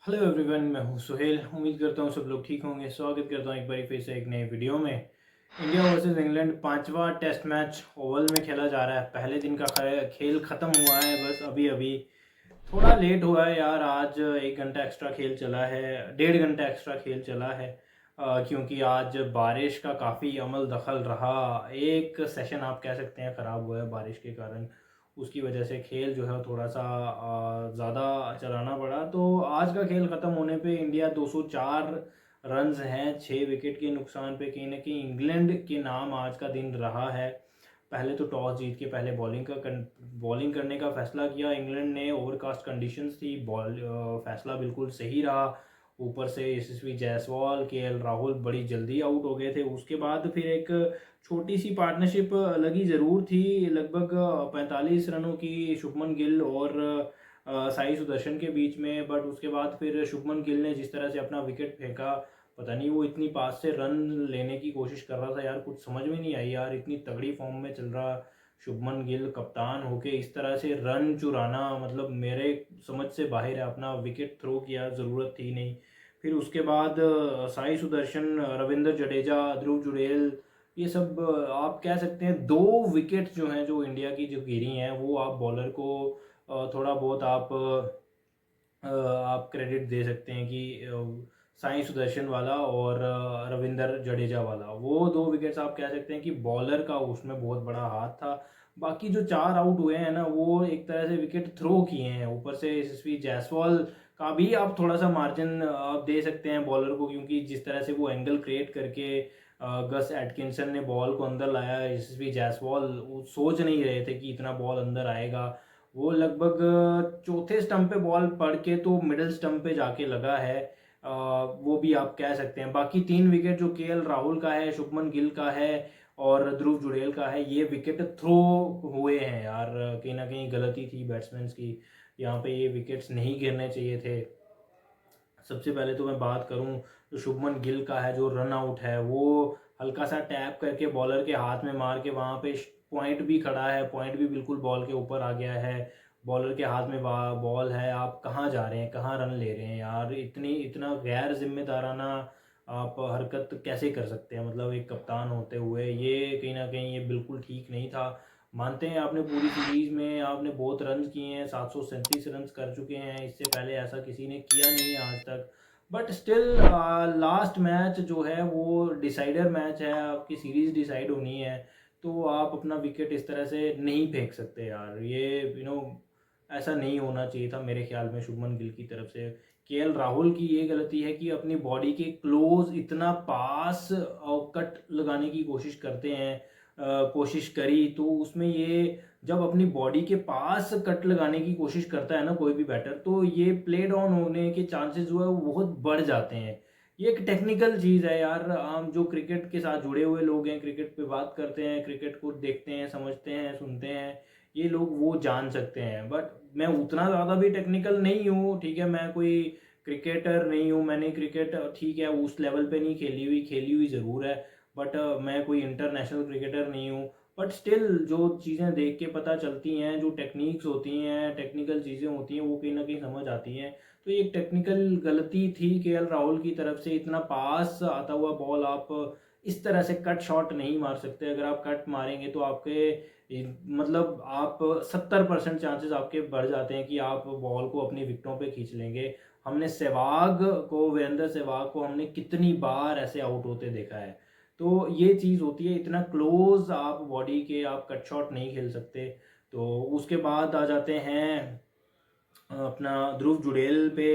Hello everyone, मैं हूं सुहेल। उम्मीद करता हूं सब लोग ठीक होंगे। स्वागत करता हूं एक बार फिर से एक नए वीडियो में। इंडिया वर्सेस इंग्लैंड पांचवा टेस्ट मैच ओवल में खेला जा रहा है। पहले दिन का खेल ख़त्म हुआ है, बस अभी अभी। थोड़ा लेट हुआ है यार, आज 1 घंटा एक्स्ट्रा खेल चला है, 1.5 घंटा एक्स्ट्रा खेल चला है। क्योंकि आज बारिश का काफ़ी अमल दखल रहा। एक सेशन आप कह सकते हैं ख़राब हुआ है बारिश के कारण। उसकी वजह से खेल जो है थोड़ा सा ज़्यादा चलाना पड़ा। तो आज का खेल ख़त्म होने पे इंडिया 204 रन्स हैं, 6 विकेट के नुकसान पे। कहीं ना कहीं इंग्लैंड के नाम आज का दिन रहा है। पहले तो टॉस जीत के पहले बॉलिंग करने का फैसला किया इंग्लैंड ने। ओवरकास्ट कंडीशंस थी, बॉल फैसला बिल्कुल सही रहा। ऊपर से यशस्वी जायसवाल, केएल राहुल बड़ी जल्दी आउट हो गए थे। उसके बाद फिर एक छोटी सी पार्टनरशिप लगी ज़रूर थी, लगभग 45 रनों की, शुभमन गिल और साई सुदर्शन के बीच में। बट उसके बाद फिर शुभमन गिल ने जिस तरह से अपना विकेट फेंका, पता नहीं वो इतनी पास से रन लेने की कोशिश कर रहा था यार, कुछ समझ में नहीं आई यार। इतनी तगड़ी फॉर्म में चल रहा शुभमन गिल, कप्तान होके इस तरह से रन चुराना, मतलब मेरे समझ से बाहर है। अपना विकेट थ्रो किया, ज़रूरत थी नहीं। फिर उसके बाद साई सुदर्शन, रविंद्र जडेजा, ध्रुव जुड़ेल, ये सब आप कह सकते हैं 2 विकेट जो हैं, जो इंडिया की जो गिरी हैं, वो आप बॉलर को थोड़ा बहुत आप क्रेडिट दे सकते हैं कि साई सुदर्शन वाला और रविंदर जडेजा वाला, वो 2 विकेट्स आप कह सकते हैं कि बॉलर का उसमें बहुत बड़ा हाथ था। बाकी जो 4 आउट हुए हैं ना, वो एक तरह से विकेट थ्रो किए हैं। ऊपर से यशस्वी जायसवाल का भी आप थोड़ा सा मार्जिन आप दे सकते हैं बॉलर को, क्योंकि जिस तरह से वो एंगल क्रिएट करके गस एटकिंसन ने बॉल को अंदर लाया। यशस्वी जायसवाल वो सोच नहीं रहे थे कि इतना बॉल अंदर आएगा। वो लगभग चौथे स्टंप पे बॉल पड़ के तो मिडिल स्टंप पे जाके लगा है। वो भी आप कह सकते हैं। बाकी 3 विकेट जो केएल राहुल का है, शुभमन गिल का है और ध्रुव जुड़ेल का है, ये विकेट थ्रो हुए हैं यार। कहीं ना कहीं गलती थी बैट्समैन की। यहाँ पे ये विकेट्स नहीं गिरने चाहिए थे। सबसे पहले तो मैं बात करूं, जो शुभमन गिल का है, जो रन आउट है, वो हल्का सा टैप करके बॉलर के हाथ में मार के वहाँ पे पॉइंट भी खड़ा है, पॉइंट भी बिल्कुल बॉल के ऊपर आ गया है। बॉलर के हाथ में बॉल है, आप कहाँ जा रहे हैं, कहाँ रन ले रहे हैं यार। इतना गैर जिम्मेदाराना आप हरकत कैसे कर सकते हैं, मतलब एक कप्तान होते हुए। ये कहीं ना कहीं ये बिल्कुल ठीक नहीं था। मानते हैं आपने पूरी सीरीज में आपने बहुत रन किए हैं, 737 रन कर चुके हैं, इससे पहले ऐसा किसी ने किया नहीं है आज तक। बट स्टिल लास्ट मैच जो है वो डिसाइडर मैच है, आपकी सीरीज डिसाइड होनी है। तो आप अपना विकेट इस तरह से नहीं फेंक सकते यार। ये ऐसा नहीं होना चाहिए था मेरे ख्याल में शुभमन गिल की तरफ से। केएल राहुल की ये गलती है कि अपनी बॉडी के क्लोज इतना पास और कट लगाने की कोशिश करते हैं। कोशिश करी तो उसमें ये, जब अपनी बॉडी के पास कट लगाने की कोशिश करता है ना कोई भी बैटर, तो ये प्लेड ऑन होने के चांसेस जो है वो बहुत बढ़ जाते हैं। ये एक टेक्निकल चीज़ है यार। हम जो क्रिकेट के साथ जुड़े हुए लोग हैं, क्रिकेट पे बात करते हैं, क्रिकेट को देखते हैं, समझते हैं, सुनते हैं, ये लोग वो जान सकते हैं। बट मैं उतना ज़्यादा भी टेक्निकल नहीं हूँ, ठीक है। मैं कोई क्रिकेटर नहीं हूँ, मैंने क्रिकेट ठीक है उस लेवल पे नहीं खेली हुई ज़रूर है। बट मैं कोई इंटरनेशनल क्रिकेटर नहीं हूँ। बट स्टिल जो चीज़ें देख के पता चलती हैं, जो टेक्निक्स होती हैं, टेक्निकल चीज़ें होती हैं, वो कहीं ना कहीं समझ आती हैं। तो ये एक टेक्निकल गलती थी केएल राहुल की तरफ से। इतना पास आता हुआ बॉल आप इस तरह से कट शॉट नहीं मार सकते। अगर आप कट मारेंगे तो आपके मतलब आप 70% चांसेस आपके बढ़ जाते हैं कि आप बॉल को अपनी विकेटों पे खींच लेंगे। हमने वीरेंद्र सहवाग को हमने कितनी बार ऐसे आउट होते देखा है। तो ये चीज़ होती है, इतना क्लोज आप बॉडी के आप कट शॉट नहीं खेल सकते। तो उसके बाद आ जाते हैं अपना ध्रुव जुड़ेल पे।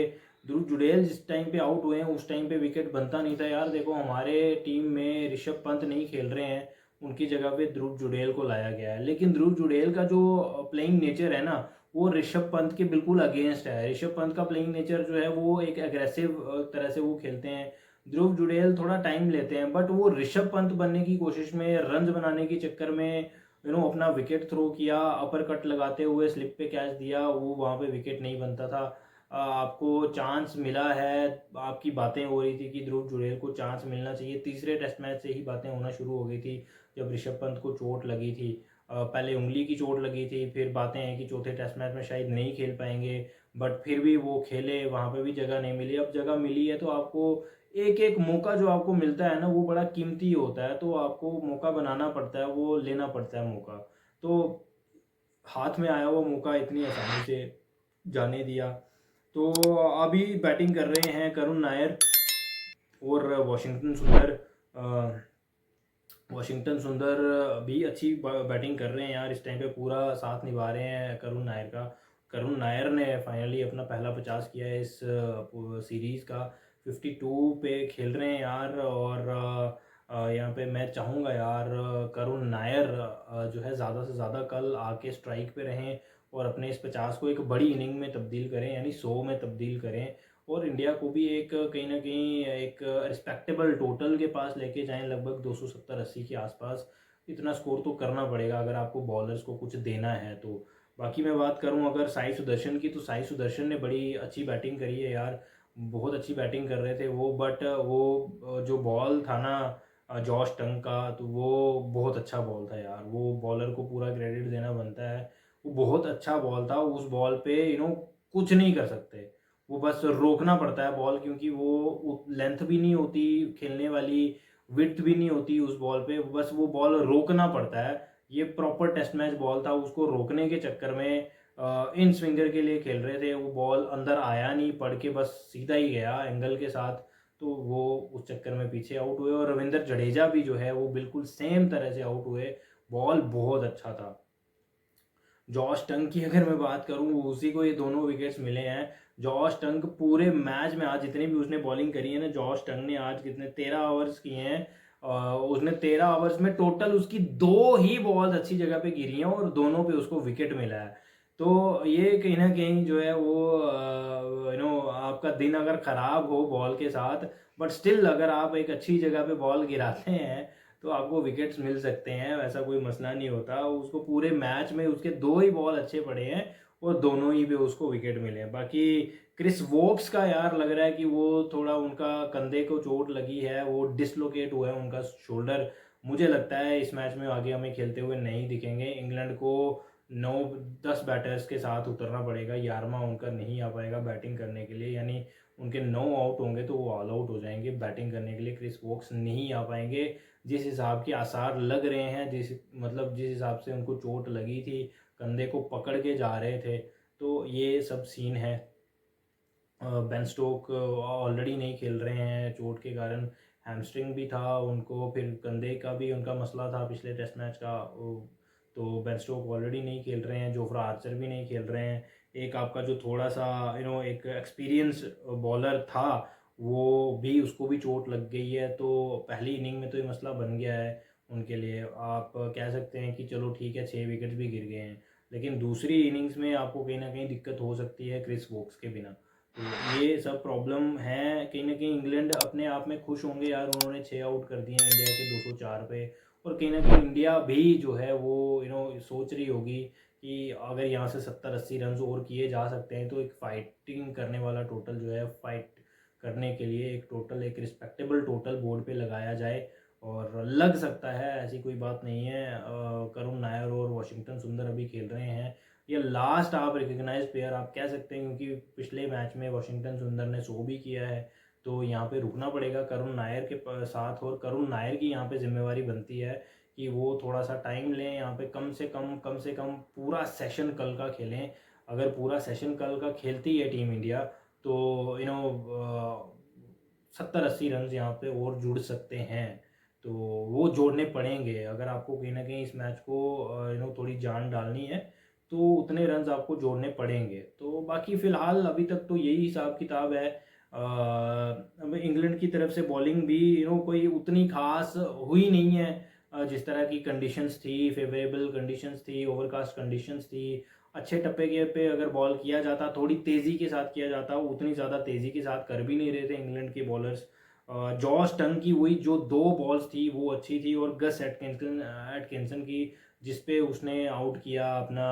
ध्रुव जुड़ेल जिस टाइम पे आउट हुए हैं उस टाइम पे विकेट बनता नहीं था यार। देखो हमारे टीम में ऋषभ पंत नहीं खेल रहे हैं, उनकी जगह पे ध्रुव जुड़ेल को लाया गया है। लेकिन ध्रुव जुड़ेल का जो प्लेइंग नेचर है ना, वो ऋषभ पंत के बिल्कुल अगेंस्ट है। ऋषभ पंत का प्लेइंग नेचर जो है वो एक एग्रेसिव तरह से वो खेलते हैं। ध्रुव जुड़ेल थोड़ा टाइम लेते हैं, बट वो ऋषभ पंत बनने की कोशिश में, रन बनाने के चक्कर में अपना विकेट थ्रो किया, अपर कट लगाते हुए स्लिप पे कैच दिया, वो वहाँ पे विकेट नहीं बनता था। आपको चांस मिला है, आपकी बातें हो रही थी कि ध्रुव जुड़ेल को चांस मिलना चाहिए। तीसरे टेस्ट मैच से ही बातें होना शुरू हो गई थी, जब ऋषभ पंत को चोट लगी थी। पहले उंगली की चोट लगी थी, फिर बातें हैं कि चौथे टेस्ट मैच में शायद नहीं खेल पाएंगे। बट फिर भी वो खेले, वहाँ पे भी जगह नहीं मिली। अब जगह मिली है तो आपको एक-एक मौका जो आपको मिलता है ना, वो बड़ा कीमती होता है, तो आपको मौका बनाना पड़ता है, वो लेना पड़ता है मौका। तो हाथ में आया हुआ मौका इतनी आसानी से जाने दिया। तो अभी बैटिंग कर रहे हैं करुण नायर और वॉशिंगटन सुंदर। अ, वॉशिंगटन सुंदर भी अच्छी बैटिंग कर रहे हैं यार, इस टाइम पे पूरा साथ निभा रहे हैं करुण नायर का। करुण नायर ने फाइनली अपना पहला 50 किया है इस सीरीज़ का। 52 पे खेल रहे हैं यार, और यहाँ पे मैं चाहूँगा यार करुण नायर जो है ज़्यादा से ज़्यादा कल आके स्ट्राइक पे रहें और अपने इस 50 को एक बड़ी इनिंग में तब्दील करें, यानी 100 में तब्दील करें, और इंडिया को भी एक कहीं न कहीं एक रिस्पेक्टेबल टोटल के पास लेके जाएँ, लगभग 270-80 के आसपास। इतना स्कोर तो करना पड़ेगा अगर आपको बॉलर्स को कुछ देना है तो। बाकी मैं बात करूँ अगर साई सुदर्शन की, तो साई सुदर्शन ने बड़ी अच्छी बैटिंग करी है यार। बहुत अच्छी बैटिंग कर रहे थे वो, बट वो जो बॉल था ना जॉश टंग का, तो वो बहुत अच्छा बॉल था यार। वो बॉलर को पूरा क्रेडिट देना बनता है। वो बहुत अच्छा बॉल था, उस बॉल पे कुछ नहीं कर सकते। वो बस रोकना पड़ता है बॉल, क्योंकि वो लेंथ भी नहीं होती खेलने वाली, विड्थ भी नहीं होती उस बॉल पे, बस वो बॉल रोकना पड़ता है। ये प्रॉपर टेस्ट मैच बॉल था, उसको रोकने के चक्कर में इन स्विंगर के लिए खेल रहे थे, वो बॉल अंदर आया नहीं, पड़ के बस सीधा ही गया एंगल के साथ। तो वो उस चक्कर में पीछे आउट हुए, और रविंद्र जडेजा भी जो है वो बिल्कुल सेम तरह से आउट हुए। बॉल बहुत अच्छा था। जॉश टंग की अगर मैं बात करूं, उसी को ये दोनों विकेट्स मिले हैं। जॉश टंग पूरे मैच में आज जितनी भी उसने बॉलिंग करी है ना, जॉश टंग ने आज कितने 13 ओवर्स किए हैं। उसने 13 ओवर्स में टोटल उसकी 2 ही बॉल्स अच्छी जगह पे गिरी हैं, और दोनों पे उसको विकेट मिला है। तो ये कहीं ना कहीं जो है वो आपका दिन अगर खराब हो बॉल के साथ, बट स्टिल अगर आप एक अच्छी जगह पे बॉल गिराते हैं तो आपको विकेट्स मिल सकते हैं, ऐसा कोई मसला नहीं होता। उसको पूरे मैच में उसके 2 ही बॉल अच्छे पड़े हैं, और दोनों ही पे उसको विकेट मिले हैं। बाकी क्रिस वोक्स का यार लग रहा है कि वो थोड़ा उनका कंधे को चोट लगी है, वो डिसलोकेट हुआ है उनका शोल्डर। मुझे लगता है इस मैच में आगे हमें खेलते हुए नहीं दिखेंगे। इंग्लैंड को 9-10 बैटर्स के साथ उतरना पड़ेगा, यारमा उनका नहीं आ पाएगा बैटिंग करने के लिए, यानी उनके 9 आउट होंगे तो वो ऑल आउट हो जाएंगे। बैटिंग करने के लिए क्रिस वोक्स नहीं आ पाएंगे, जिस हिसाब के आसार लग रहे हैं, जिस हिसाब से उनको चोट लगी थी, कंधे को पकड़ के जा रहे थे, तो ये सब सीन है। बेन स्टोक ऑलरेडी नहीं खेल रहे हैं चोट के कारण, हैमस्ट्रिंग भी था उनको, फिर कंधे का भी उनका मसला था पिछले टेस्ट मैच का। तो बेन स्टोक ऑलरेडी नहीं खेल रहे हैं, जोफ्रा आर्चर भी नहीं खेल रहे हैं। एक आपका जो थोड़ा सा एक एक्सपीरियंस बॉलर था, वो भी, उसको भी चोट लग गई है। तो पहली इनिंग में तो ये मसला बन गया है उनके लिए। आप कह सकते हैं कि चलो ठीक है, 6 विकेट्स भी गिर गए हैं, लेकिन दूसरी इनिंग्स में आपको कहीं ना कहीं दिक्कत हो सकती है क्रिस वोक्स के बिना। तो ये सब प्रॉब्लम है। कहीं ना कहीं इंग्लैंड अपने आप में खुश होंगे यार, उन्होंने 6 आउट कर दिए हैं इंडिया के 204 पे। और कहीं ना कहीं इंडिया भी जो है वो सोच रही होगी कि अगर यहाँ से 70-80 रन और किए जा सकते हैं, तो एक फाइटिंग करने वाला टोटल जो है, फाइट करने के लिए एक टोटल, एक रिस्पेक्टेबल टोटल बोर्ड पे लगाया जाए, और लग सकता है, ऐसी कोई बात नहीं है। करुण नायर और वॉशिंगटन सुंदर अभी खेल रहे हैं, ये लास्ट आप रिकग्नाइज प्लेयर आप कह सकते हैं, क्योंकि पिछले मैच में वॉशिंगटन सुंदर ने 100 भी किया है। तो यहाँ पे रुकना पड़ेगा करुण नायर के साथ, और करुण नायर की यहाँ पे जिम्मेवारी बनती है कि वो थोड़ा सा टाइम लें यहाँ पे, कम से कम पूरा सेशन कल का खेलें। अगर पूरा सेशन कल का खेलती है टीम इंडिया, तो 70-80 रन यहाँ पे और जुड़ सकते हैं। तो वो जोड़ने पड़ेंगे अगर आपको कहीं ना कहीं इस मैच को थोड़ी जान डालनी है, तो उतने रन्स आपको जोड़ने पड़ेंगे। तो बाकी फ़िलहाल अभी तक तो यही हिसाब किताब है। अब इंग्लैंड की तरफ से बॉलिंग भी कोई उतनी खास हुई नहीं है। जिस तरह की कंडीशंस थी, फेवरेबल कंडीशंस थी, ओवरकास्ट कंडीशंस थी, अच्छे टप्पे के पे अगर बॉल किया जाता, थोड़ी तेज़ी के साथ किया जाता, उतनी ज़्यादा तेज़ी के साथ कर भी नहीं रहे थे इंग्लैंड के बॉलर्स। जॉश टंग की वही जो 2 बॉल्स थी वो अच्छी थी, और गस एटकिंसन की, जिस पे उसने आउट किया अपना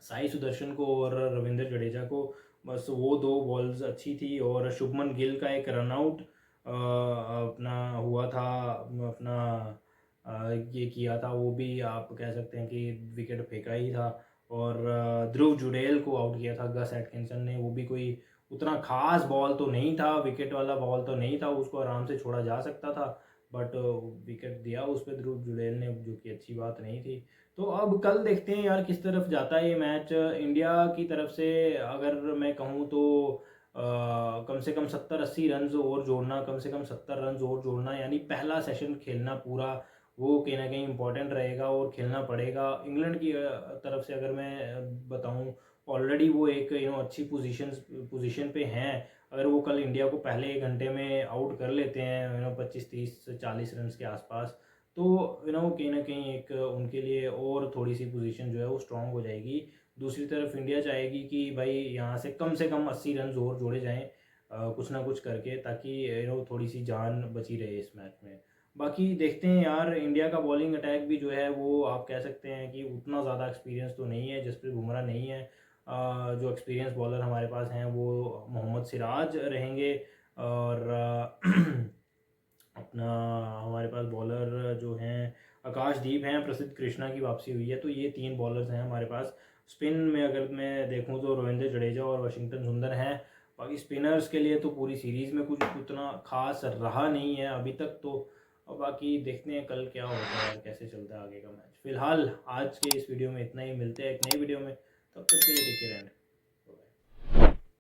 साई सुदर्शन को और रविंद्र जडेजा को, बस वो 2 बॉल्स अच्छी थी। और शुभमन गिल का एक रनआउट अपना हुआ था, अपना ये किया था, वो भी आप कह सकते हैं कि विकेट फेंका ही था। और ध्रुव जुड़ेल को आउट किया था गस एटकिंसन ने। वो भी कोई उतना खास बॉल तो नहीं था, विकेट वाला बॉल तो नहीं था, उसको आराम से छोड़ा जा सकता था, बट विकेट दिया उस पर ध्रुव जुड़ेल ने, जो कि अच्छी बात नहीं थी। तो अब कल देखते हैं यार किस तरफ जाता है ये मैच। इंडिया की तरफ से अगर मैं कहूँ तो कम से कम 70-80 रन और जोड़ना, कम से कम 70 रन और जोड़ना, यानी पहला सेशन खेलना पूरा, वो कहीं ना कहीं इम्पोर्टेंट रहेगा और खेलना पड़ेगा। इंग्लैंड की तरफ से अगर मैं बताऊं, ऑलरेडी वो एक अच्छी पोजीशन पे हैं। अगर वो कल इंडिया को पहले 1 घंटे में आउट कर लेते हैं 25-30-40 रन के आसपास, तो कहीं ना कहीं एक उनके लिए और थोड़ी सी पोजीशन जो है वो स्ट्रांग हो जाएगी। दूसरी तरफ इंडिया चाहेगी कि भाई यहाँ से कम 80 रन और जोड़े जाएं कुछ ना कुछ करके, ताकि थोड़ी सी जान बची रहे इस मैच में। बाकी देखते हैं यार, इंडिया का बॉलिंग अटैक भी जो है वो आप कह सकते हैं कि उतना ज़्यादा एक्सपीरियंस तो नहीं है, जसप्रीत बुमराह नहीं है। जो एक्सपीरियंस बॉलर हमारे पास हैं वो मोहम्मद सिराज रहेंगे, और अपना हमारे पास बॉलर जो हैं आकाशदीप हैं, प्रसिद्ध कृष्णा की वापसी हुई है, तो ये 3 बॉलर्स हैं हमारे पास। स्पिन में अगर मैं देखूं तो रविंद्र जडेजा और वाशिंगटन सुंदर हैं। बाकी स्पिनर्स के लिए तो पूरी सीरीज़ में कुछ उतना खास रहा नहीं है अभी तक तो। और बाकी देखते हैं कल क्या होता है यार, कैसे चलता है आगे का मैच। फिलहाल आज के इस वीडियो में इतना ही, मिलते हैं एक नई वीडियो में, तब तक के लिए टेक केयर एंड